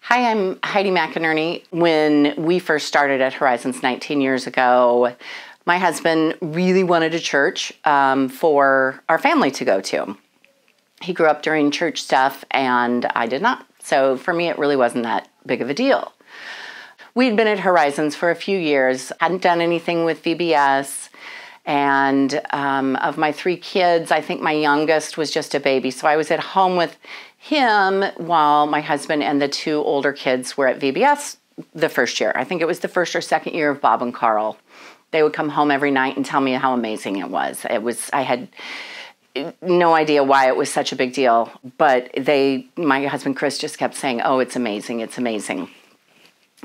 Hi, I'm Heidi McInerney. When we first started at Horizons 19 years ago, my husband really wanted a church for our family to go to. He grew up during church stuff, and I did not. So for me, it really wasn't that big of a deal. We'd been at Horizons for a few years, hadn't done anything with VBS, and of my 3 kids, I think my youngest was just a baby. So I was at home with him while my husband and the 2 older kids were at VBS the first year. I think it was the first or second year of Bob and Carl. They would come home every night and tell me how amazing it was. I had no idea why it was such a big deal, but my husband Chris just kept saying, "Oh, it's amazing, it's amazing."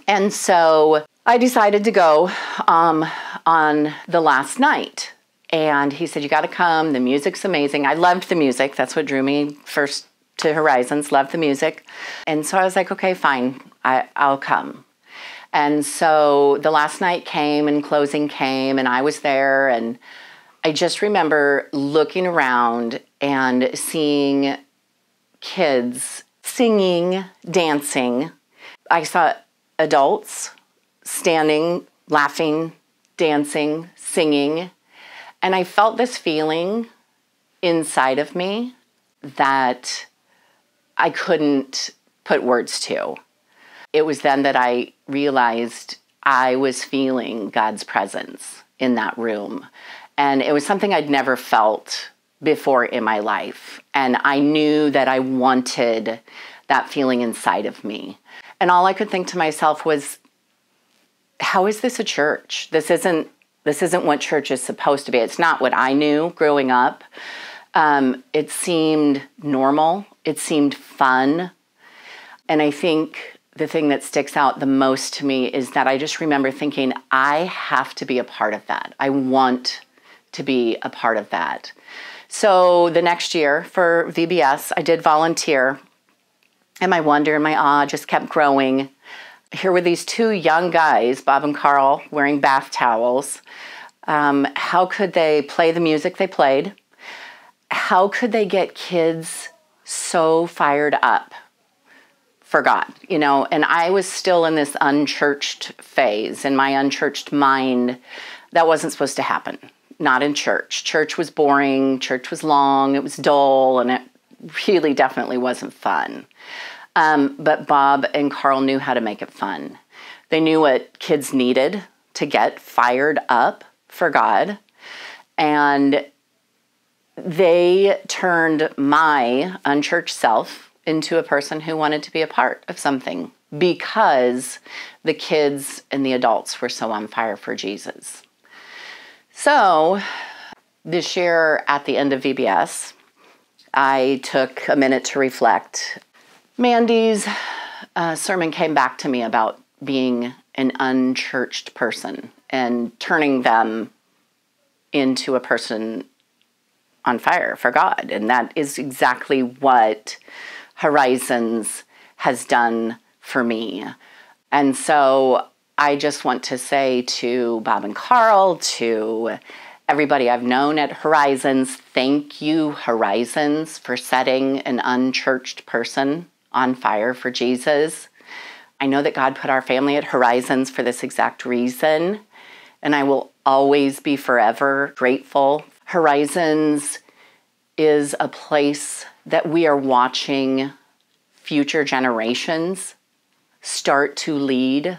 And so I decided to go on the last night. And he said, "You got to come. The music's amazing." I loved the music. That's what drew me first to Horizons, loved the music. And so I was like, okay, fine, I'll come. And so the last night came and closing came and I was there, and I just remember looking around and seeing kids singing, dancing. I saw adults standing, laughing, dancing, singing, and I felt this feeling inside of me that I couldn't put words to. It was then that I realized I was feeling God's presence in that room. And it was something I'd never felt before in my life. And I knew that I wanted that feeling inside of me. And all I could think to myself was, how is this a church? This isn't what church is supposed to be. It's not what I knew growing up. It seemed normal. It seemed fun. And I think the thing that sticks out the most to me is that I just remember thinking, I have to be a part of that. I want to be a part of that. So the next year for VBS, I did volunteer. And my wonder and my awe just kept growing. Here were these 2 young guys, Bob and Carl, wearing bath towels. How could they play the music they played? How could they get kids so fired up for God, and I was still in this unchurched phase. In my unchurched mind, that wasn't supposed to happen. Not in church. Church was boring. Church was long. It was dull, and it really definitely wasn't fun. But Bob and Carl knew how to make it fun. They knew what kids needed to get fired up for God, and they turned my unchurched self into a person who wanted to be a part of something because the kids and the adults were so on fire for Jesus. So this year at the end of VBS, I took a minute to reflect. Mandy's sermon came back to me about being an unchurched person and turning them into a person on fire for God. And that is exactly what Horizons has done for me. And so I just want to say to Bob and Carl, to everybody I've known at Horizons, thank you, Horizons, for setting an unchurched person on fire for Jesus. I know that God put our family at Horizons for this exact reason, and I will always be forever grateful. Horizons is a place that we are watching future generations start to lead,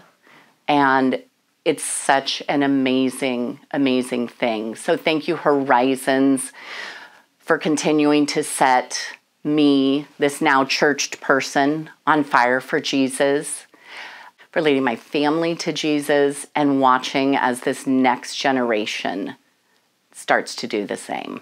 and it's such an amazing, amazing thing. So thank you, Horizons, for continuing to set me, this now churched person, on fire for Jesus, for leading my family to Jesus, and watching as this next generation starts to do the same.